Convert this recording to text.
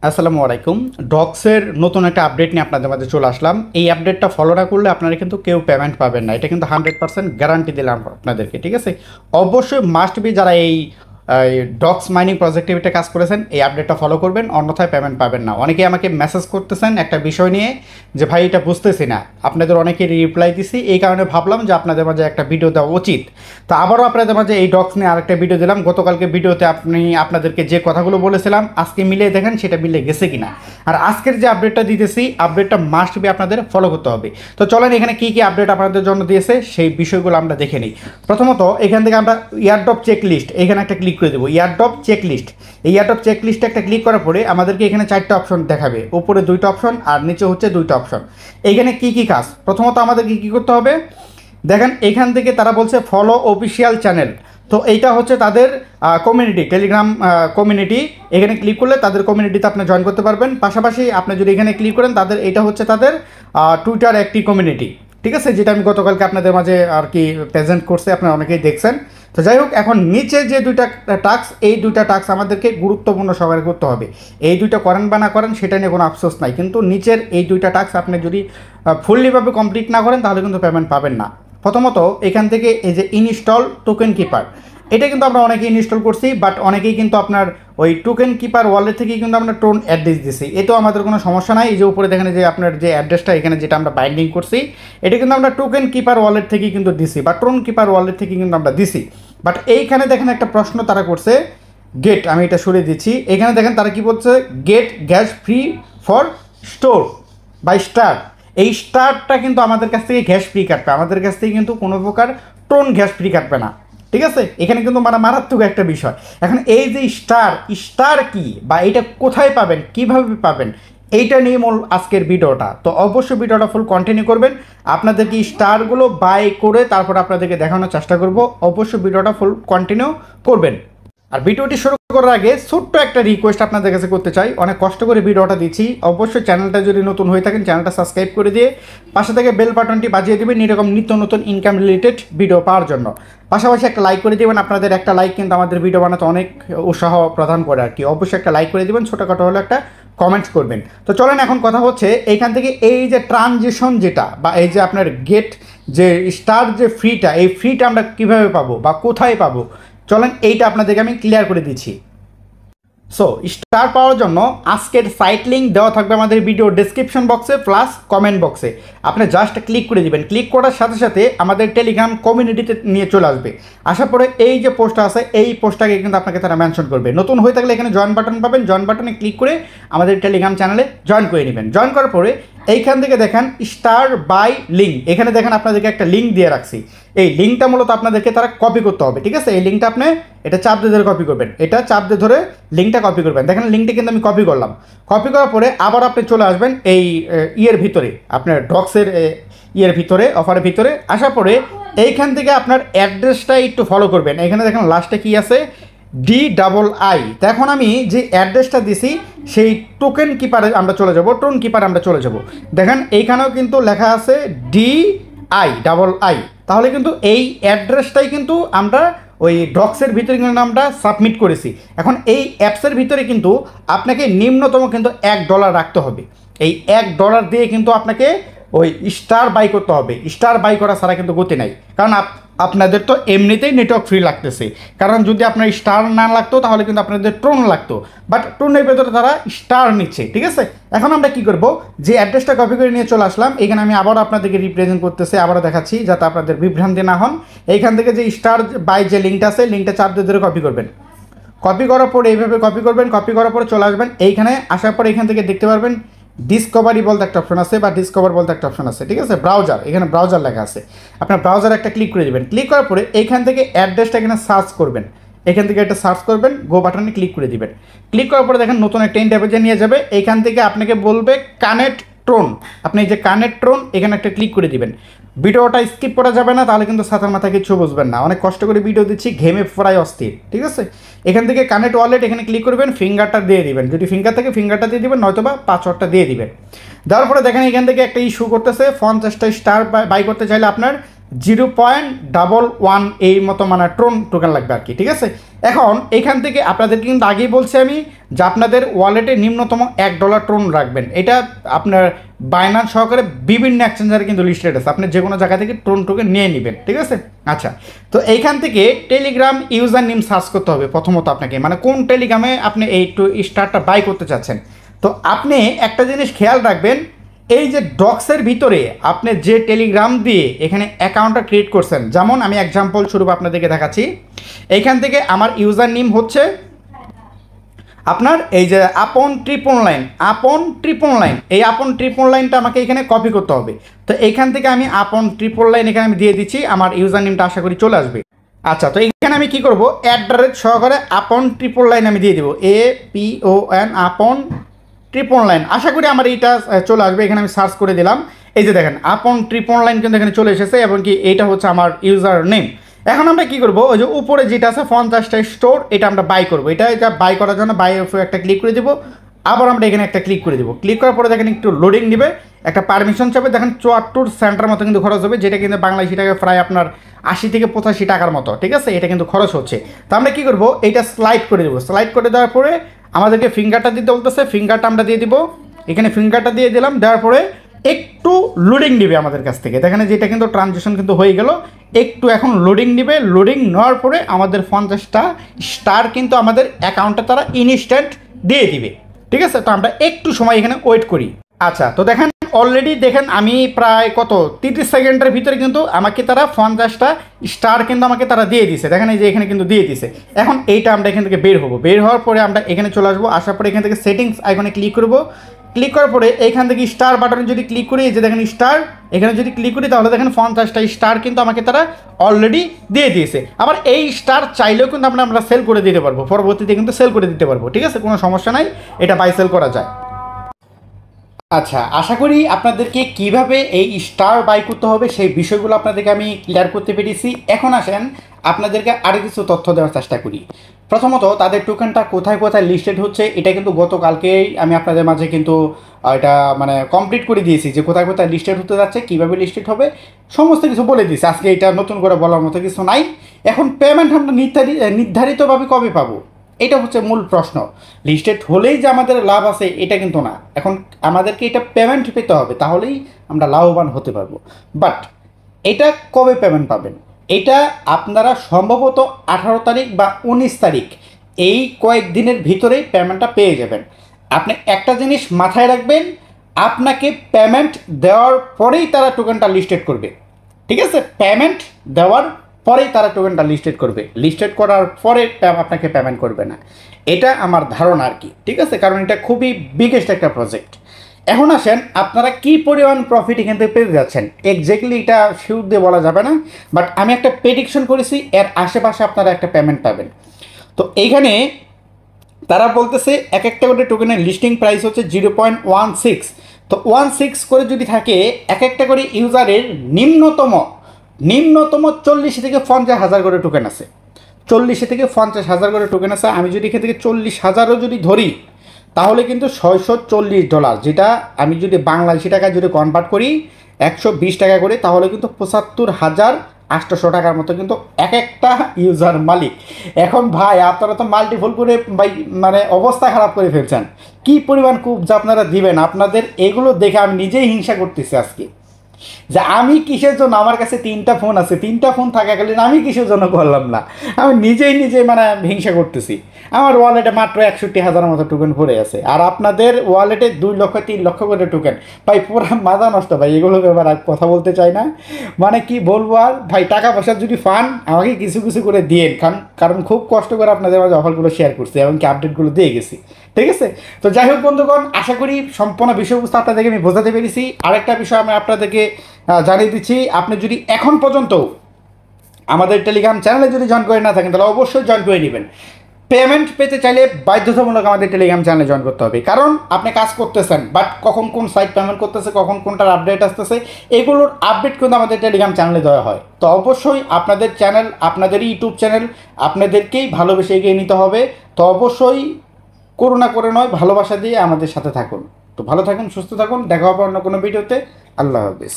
আসসালামু আলাইকুম। ডক্সের নতুন একটা আপডেট নিয়ে আপনাদের মাঝে চলে আসলাম। এই আপডেটটা ফলো না করলে আপনারা কিন্তু কেউ পেমেন্ট পাবেন না। এটা কিন্তু 100% গ্যারান্টি দিলাম আপনাদেরকে, ঠিক আছে? অবশ্যই মাস্ট বি যারা এই ডক্স মাইনিং প্রজেক্টিভিতে কাজ করেছেন এই আপডেটটা ফলো করবেন, অন্যথায় পেমেন্ট পাবেন না। অনেকেই আমাকে মেসেজ করতেছেন একটা বিষয় নিয়ে যে ভাই এটা বুঝতেছি না, আপনাদের অনেকেই রিপ্লাই দিছি, এই কারণে ভাবলাম যে আপনাদের মাঝে একটা ভিডিও দেওয়া উচিত। তো আবারও আপনাদের মাঝে এই ডক্স নিয়ে আরেকটা ভিডিও দিলাম। গতকালকে ভিডিওতে আপনাদেরকে যে কথাগুলো বলেছিলাম আজকে মিলিয়ে দেখেন সেটা মিলে গেছে কিনা। আর আজকের যে আপডেটটা দিতেছি আপডেটটা মাস্ট বি আপনাদের ফলো করতে হবে। তো চলেন এখানে কী কী আপডেট আপনাদের জন্য দিয়েছে সেই বিষয়গুলো আমরা দেখে নিই। প্রথমত এখান থেকে আমরা ইয়ারড্রপ চেক লিস্ট এখানে একটা ক্লিক করে দেবো। ইয়ারড্রপ চেক লিস্ট, এই ইয়ারড্রপ চেক লিস্টে একটা ক্লিক করার পরে আমাদেরকে এখানে 4টা অপশন দেখাবে, উপরে 2টা অপশন আর নিচে হচ্ছে 2টা অপশন। এইখানে কী কী কাজ, প্রথমত আমাদেরকে কী করতে হবে দেখেন, এখান থেকে তারা বলছে ফলো অফিসিয়াল চ্যানেল। তো এইটা হচ্ছে তাদের কমিউনিটি, টেলিগ্রাম কমিউনিটি। এখানে ক্লিক করলে তাদের কমিউনিটিতে আপনি জয়েন করতে পারবেন। পাশাপাশি আপনি যদি এখানে ক্লিক করেন তাদের এটা হচ্ছে তাদের টুইটার একটি কমিউনিটি, ঠিক আছে, যেটা আমি গতকালকে আপনাদের মাঝে আর কি প্রেজেন্ট করছি, আপনারা অনেকেই দেখছেন। তো যাই হোক, এখন নিচে যে 2টা টাস্ক, এই 2টা টাস্ক আমাদেরকে গুরুত্বপূর্ণ সহকারে করতে হবে। এই 2টা করেন বা না করেন সেটা নিয়ে কোনো আফসোস নাই, কিন্তু নিচের এই 2টা টাস্ক আপনি যদি ফুললিভাবে কমপ্লিট না করেন তাহলে কিন্তু পেমেন্ট পাবেন না। প্রথমত এখান থেকে এই যে ইনস্টল টোকেন কিপার, এটা কিন্তু আমরা অনেকেই ইনস্টল করছি, বাট অনেকেই কিন্তু আপনার ওই টোকেন কিপার ওয়ালেট থেকে কিন্তু আমরা টোন অ্যাড্রেস দিছি। এতেও আমাদের কোনো সমস্যা নাই। এই যে উপরে দেখেন যে আপনার যে অ্যাড্রেসটা এখানে যেটা আমরা বাইন্ডিং করছি এটা কিন্তু আমরা টোকেন কিপার ওয়ালেট থেকেই কিন্তু দিছি, বা টোন কিপার ওয়ালেট থেকে কিন্তু আমরা দিছি। বাট এইখানে দেখেন একটা প্রশ্ন তারা করছে, গেট, আমি এটা সরিয়ে দিচ্ছি। এখানে দেখেন তারা কি বলছে, get gas free for store by star. এই স্টারটা কিন্তু আমাদের কাছ থেকে গ্যাস ফ্রি কাটবে, আমাদের কাছ থেকে কিন্তু কোনো প্রকার টোন গ্যাস ফ্রি কাটবে না, ঠিক আছে? এখানে কিন্তু মারাত্মক একটা বিষয়। এখন এই যে স্টার কি বা এটা কোথায় পাবেন, কিভাবে পাবেন, এইটা নিয়ে মূল আজকের ভিডিওটা। তো অবশ্যই ভিডিওটা ফুল কন্টিনিউ করবেন। আপনাদেরকে স্টারগুলো বাই করে তারপর আপনাদেরকে দেখানোর চেষ্টা করব। অবশ্যই ভিডিওটা ফুল কন্টিনিউ করবেন। আর ভিডিওটি শুরু করার আগে ছোট্ট একটা রিকোয়েস্ট আপনাদের কাছে করতে চাই। অনেক কষ্ট করে ভিডিওটা দিচ্ছি, অবশ্যই চ্যানেলটা যদি নতুন হয়ে থাকেন চ্যানেলটা সাবস্ক্রাইব করে দিয়ে পাশে থেকে বেল বাটনটি বাজিয়ে দেবেন এরকম নিত্য নতুন ইনকাম রিলেটেড ভিডিও পাওয়ার জন্য। পাশাপাশি একটা লাইক করে দেবেন, আপনাদের একটা লাইক কিন্তু আমাদের ভিডিও বানাতে অনেক উৎসাহ প্রদান করে আর কি। অবশ্যই একটা লাইক করে দেবেন, ছোটোখাটো হলে একটা কমেন্টস করবেন। তো চলেন এখন কথা হচ্ছে এইখান থেকে এই যে ট্রানজিশন যেটা বা এই যে আপনার গেট যে স্টার যে ফ্রিটা, এই ফ্রিটা আমরা কীভাবে পাবো বা কোথায় পাবো, চলেন এইটা আপনাদেরকে আমি ক্লিয়ার করে দিচ্ছি। সো স্টার পাওয়ার জন্য আজকের সাইট লিঙ্ক দেওয়া থাকবে আমাদের ভিডিও ডেসক্রিপশন বক্সে প্লাস কমেন্ট বক্সে। আপনি জাস্ট ক্লিক করে দিবেন, ক্লিক করার সাথে সাথে আমাদের টেলিগ্রাম কমিউনিটিতে নিয়ে চলে আসবে। আসার পরে এই যে পোস্টটা আছে এই পোস্টটাকে কিন্তু আপনাকে তারা মেনশন করবে। নতুন হয়ে থাকলে এখানে জয়েন বাটন পাবেন, জয়েন বাটনে ক্লিক করে আমাদের টেলিগ্রাম চ্যানেলে জয়েন করে নেবেন। জয়েন করার পরে এইখান থেকে দেখেন স্টার বাই লিঙ্ক, এখানে দেখেন আপনাদেরকে একটা লিঙ্ক দিয়ে রাখছি। এই লিঙ্কটা মূলত আপনাদেরকে তারা কপি করতে হবে, ঠিক আছে? এই লিঙ্কটা আপনি এটা চাপ দিয়ে ধরে কপি করবেন, এটা চাপ দিয়ে ধরে লিঙ্কটা কপি করবেন। দেখেন লিঙ্কটা কিন্তু আমি কপি করলাম। কপি করার পরে আবার আপনি চলে আসবেন এই ইয়ের ভিতরে, আপনার ডক্সের ইয়ের ভিতরে, অফারের ভিতরে। আসার পরে এইখান থেকে আপনার অ্যাড্রেসটা একটু ফলো করবেন। এখানে দেখেন লাস্টে কি আছে, DII। তো এখন আমি যে অ্যাড্রেসটা দিছি সেই টোকেন কিপারে আমরা চলে যাব, টোন কিপারে আমরা চলে যাব। দেখেন এইখানেও কিন্তু লেখা আছে DII। তাহলে কিন্তু এই অ্যাড্রেসটাই কিন্তু আমরা ওই ডক্সের ভিতরে কিন্তু আমরা সাবমিট করেছি। এখন এই অ্যাপসের ভিতরে কিন্তু আপনাকে নিম্নতম কিন্তু $1 রাখতে হবে। এই $1 দিয়ে কিন্তু আপনাকে ওই স্টার বাই করতে হবে। স্টার বাই করা ছাড়া কিন্তু গতি নাই, কারণ আপনাদের তো এমনিতেই নেটওয়ার্ক ফ্রি লাগতেছে। কারণ যদি আপনার স্টার না লাগতো তাহলে কিন্তু আপনাদের টোন লাগতো, বাট টোনের ভেতরে তারা স্টার নিচ্ছে, ঠিক আছে? এখন আমরা কি করব, যে অ্যাড্রেসটা কপি করে নিয়ে চলে আসলাম, এখানে আমি আবারও আপনাদেরকে রিপ্রেজেন্ট করতেছি, আবারও দেখাচ্ছি যাতে আপনাদের বিভ্রান্তি না হন। এইখান থেকে যে স্টার বাই যে লিঙ্কটা আছে, লিঙ্কটা চাপ দিয়ে ধরে কপি করবেন। কপি করার পরে এইভাবে কপি করবেন, কপি করার পরে চলে আসবেন এইখানে। আসার পরে এখান থেকে দেখতে পারবেন ডিসকভারি বলতে একটা অপশন আছে বা ডিসকভার বলতে একটা অপশন আছে, ঠিক আছে? ব্রাউজার, এখানে ব্রাউজার লেখা আছে। আপনার ব্রাউজার একটা ক্লিক করে দেবেন। ক্লিক করার পরে এইখান থেকে অ্যাড্রেসটা এখানে সার্চ করবেন, এখান থেকে একটা সার্চ করবেন, গো বাটনে ক্লিক করে দিবেন। ক্লিক করার পরে দেখেন নতুন একটা ইন্টারফেসে নিয়ে যাবে। এইখান থেকে আপনাকে বলবে কানেক্ট ট্রোন। আপনি এই যে কানেক্ট ট্রোন এখানে একটা ক্লিক করে দিবেন। ভিডিওটা স্কিপ করা যাবে না, তাহলে কিন্তু সাথে মাথায় কিছু বুঝবেন না। অনেক কষ্ট করে ভিডিও দিচ্ছি, ঘেমে প্রায় অস্থির, ঠিক আছে? এখান থেকে কানেক্ট ওয়ালেট এখানে ক্লিক করবেন, ফিঙ্গারটা দিয়ে দিবেন। যদি ফিঙ্গার থাকে ফিঙ্গারটা দিয়ে দিবেন, নয়তো বা পাসওয়ার্ডটা দিয়ে দিবেন। দেওয়ার পরে দেখেন এখান থেকে একটা ইস্যু করতেছে, 50টা স্টার বাই করতে চাইলে আপনার 0.11 এই মতো মানে ট্রন টোকেন লাগবে আর কি, ঠিক আছে। এখন এখান থেকে আপনাদেরকে কিন্তু আগেই বলছি আমি যে আপনাদের ওয়ালেটে নিম্নতম $1 ট্রন রাখবেন। এটা আপনার বাইন্যান্স সহকারে বিভিন্ন এক্সচেঞ্জারে কিন্তু লিস্টেড আছে, আপনি যে কোনো জায়গা থেকে ট্রন টোকেন নিয়ে নেবেন, ঠিক আছে। আচ্ছা, তো এইখান থেকে টেলিগ্রাম ইউজার নেম সার্চ করতে হবে প্রথমত আপনাকে, মানে কোন টেলিগ্রামে আপনি এই স্টারটা বাই করতে চাচ্ছেন। তো আপনি একটা জিনিস খেয়াল রাখবেন, এই যে ডক্সের ভিতরে আপনি যে টেলিগ্রাম দিয়ে এখানে অ্যাকাউন্টটা ক্রিয়েট করছেন, যেমন আমি এক্সাম্পল স্বরূপ আপনাদেরকে দেখাচ্ছি। এইখান থেকে আমার ইউজার নেম হচ্ছে আপনার এই যে আপন ট্রিপল লাইন, এই আপন ট্রিপল লাইনটা আমাকে এখানে কপি করতে হবে। তো এইখান থেকে আমি আপন ট্রিপল লাইন এখানে আমি দিয়ে দিচ্ছি, আমার ইউজার নেমটা আশা করি চলে আসবে। আচ্ছা, তো এখানে আমি কি করব, অ্যাড্রেস সহকারে আপন ট্রিপল লাইন আমি দিয়ে দেবো, APON আপন ট্রিপল লাইন। আশা করি আমার এইটা চলে আসবে। এখানে আমি সার্চ করে দিলাম, এই যে দেখেন আপন ট্রিপল লাইন কিন্তু এখানে চলে এসেছে, এবং কি এইটা হচ্ছে আমার ইউজার নেম। এখন আমরা কি করব, ওই যে উপরে যেটা আছে 50টা স্টোর, এটা আমরা বাই করব। এটা বাই করার জন্য বাই অফ একটা ক্লিক করে দেবো, আবার আমরা এখানে একটা ক্লিক করে দেবো। ক্লিক করার পরে দেখেন একটু লোডিং নেবে, একটা পারমিশন চাপে, দেখেন 74 সেন্টার মতো কিন্তু খরচ হবে, যেটা কিন্তু বাংলাদেশি টাকা প্রায় আপনার 80 থেকে 85 টাকার মতো, ঠিক আছে। এটা কিন্তু খরচ হচ্ছে। তো আমরা কী করবো, এইটা স্লাইড করে দেবো। স্লাইড করে দেওয়ার পরে আমাদেরকে ফিঙ্গারটা দিতে বলতেছে, ফিঙ্গারটা আমরা দিয়ে দিব। এখানে ফিঙ্গারটা দিয়ে দিলাম, দেওয়ার পরে একটু লোডিং নেবে আমাদের কাছ থেকে, দেখেন যেটা কিন্তু ট্রানজ্যাকশন কিন্তু হয়ে গেল। একটু এখন লোডিং নেবে, লোডিং নেওয়ার পরে আমাদের 50টা স্টার কিন্তু আমাদের অ্যাকাউন্টে তারা ইনস্ট্যান্ট দিয়ে দিবে, ঠিক আছে। তো আমরা একটু সময় এখানে ওয়েট করি। আচ্ছা, তো দেখেন অলরেডি দেখেন আমি প্রায় 30 সেকেন্ডের ভিতরে কিন্তু আমাকে তারা 50টা স্টার কিন্তু আমাকে তারা দিয়ে দিছে, দেখেন এই যে এখানে কিন্তু দিয়ে দিছে। এখন এইটা আমরা এখান থেকে বের হবো, বের হওয়ার পরে আমরা এখানে চলে আসবো, আসার পরে এখান থেকে সেটিংস আইকনে ক্লিক করবো। ক্লিক করার পরে এইখান থেকে স্টার বাটনে যদি ক্লিক করি, এই যে দেখেন স্টার, এখানে যদি ক্লিক করি তাহলে দেখেন 50টা স্টার কিন্তু আমাকে তারা অলরেডি দিয়ে দিয়েছে। আবার এই স্টার চাইলেও কিন্তু আমরা সেল করে দিতে পারবো, পরবর্তীতে কিন্তু সেল করে দিতে পারবো, ঠিক আছে, কোনো সমস্যা নাই, এটা বাই সেল করা যায়। আচ্ছা, আশা করি আপনাদেরকে কিভাবে এই স্টার বাই করতে হবে সেই বিষয়গুলো আপনাদেরকে আমি ক্লিয়ার করতে পেরেছি। এখন আসেন আপনাদেরকে আরও কিছু তথ্য দেওয়ার চেষ্টা করি। প্রথমত তাদের টোকেনটা কোথায় কোথায় লিস্টেড হচ্ছে, এটা কিন্তু গতকালকেই আমি আপনাদের মাঝে কিন্তু এটা মানে কমপ্লিট করে দিয়েছি, যে কোথায় কোথায় লিস্টেড হতে যাচ্ছে, কীভাবে লিস্টেড হবে, সমস্ত কিছু বলে দিয়েছি। আজকে এটা নতুন করে বলার মতো কিছু নাই। এখন পেমেন্ট আমরা নির্ধারিতভাবে কবে পাবো, এটা হচ্ছে মূল প্রশ্ন। লিস্টেড হলেই যে আমাদের লাভ আছে এটা কিন্তু না, এখন আমাদেরকে এটা পেমেন্ট পেতে হবে, তাহলেই আমরা লাভবান হতে পারবো। বাট এটা কবে পেমেন্ট পাবেন, এটা আপনারা সম্ভবত 18 তারিখ বা 19 তারিখ এই কয়েকদিনের ভিতরেই পেমেন্টটা পেয়ে যাবেন। আপনি একটা জিনিস মাথায় রাখবেন, আপনাকে পেমেন্ট দেওয়ার পরেই তারা টোকেনটা লিস্টেড করবে, ঠিক আছে। পেমেন্ট দেওয়ার পরেই তারা টোকেনটা লিস্টেড করবে, লিস্টেড করার পরে আপনাকে পেমেন্ট করবে না, এটা আমার ধারণা আর কি, ঠিক আছে। কারণ এটা খুবই বিগেস্ট একটা প্রজেক্ট। এখন আসেন আপনারা কি পরিমাণ প্রফিট এখান থেকে পেতে যাচ্ছেন, এক্স্যাক্টলি এটা শিওর দিয়ে বলা যাবে না, বাট আমি একটা প্রেডিকশন করেছি এর আশেপাশে আপনারা একটা পেমেন্ট পাবেন। তো এইখানে তারা বলতেছে এক একটা করে টোকেনের লিস্টিং প্রাইস হচ্ছে 0.16। তো 16 করে যদি থাকে, এক একটা করে ইউজারের নিম্নতম 40 থেকে 50,000 করে টোকেন আছে, 40 থেকে 50,000 করে টোকেন আছে। আমি যদি এখান থেকে 40,000ও যদি ধরি, তাহলে কিন্তু $640, যেটা আমি যদি বাংলাদেশি টাকায় যদি কনভার্ট করি 120 টাকা করে, তাহলে কিন্তু 75,800 টাকার মতো কিন্তু এক একটা ইউজার মালিক। এখন ভাই আপনারা তো মাল্টিপল করে ভাই মানে অবস্থা খারাপ করে ফেলছেন, কি পরিমাণ খুব যে আপনারা দিবেন, আপনাদের এগুলো দেখে আমি নিজেই হিংসা করতেছি আজকে, যে আমি কিসের জন্য, আমার কাছে 3টা ফোন আছে, 3টা ফোন থাকাকালীন আমি কিসের জন্য করলাম না, আমি নিজেই মানে হিংসা করতেছি। আমার ওয়ালেটে মাত্র 61,000 মতো টোকেন পড়ে আছে, আর আপনাদের ওয়ালেটে 2 লক্ষ 3 লক্ষ করে টোকেন। ভাই পুরো মাথা নষ্ট ভাই, এগুলো ব্যাপার আর কথা বলতে চাই না, মানে কি বলবো আর ভাই, টাকা পয়সা যদি পান আমাকে কিছু কিছু করে দিয়েন, কারণ খুব কষ্ট করে আপনাদের মাঝে অফারগুলো শেয়ার করছি এবং কি আপডেটগুলো দিয়ে গেছি, ঠিক আছে। তো যাই হোক বন্ধুগণ, আশা করি সম্পূর্ণ বিষয়বস্তু আপনাদেরকে আমি বোঝাতে পেরেছি। আরেকটা বিষয় আমি আপনাদেরকে জানিয়ে দিচ্ছি, আপনি যদি এখন পর্যন্ত আমাদের টেলিগ্রাম চ্যানেলে যদি জয়েন করে না থাকেন, তাহলে অবশ্যই জয়েন করে নেবেন। পেমেন্ট পেতে চাইলে বাধ্যতামূলক আমাদের টেলিগ্রাম চ্যানেলে জয়েন করতে হবে, কারণ আপনি কাজ করতেছেন, বাট কখন কোন সাইট পেমেন্ট করতেছে, কখন কোনটার আপডেট আসতেছে, এগুলোর আপডেট কিন্তু আমাদের টেলিগ্রাম চ্যানেলে দেওয়া হয়। তো অবশ্যই আপনাদের চ্যানেল, আপনাদের ইউটিউব চ্যানেল আপনাদেরকেই ভালোবেসে এগিয়ে নিতে হবে। তো অবশ্যই করুণা করে নয়, ভালোবাসা দিয়ে আমাদের সাথে থাকুন। তো ভালো থাকুন, সুস্থ থাকুন, দেখা হবে অন্য কোনো ভিডিওতে। আল্লাহ হাফিজ।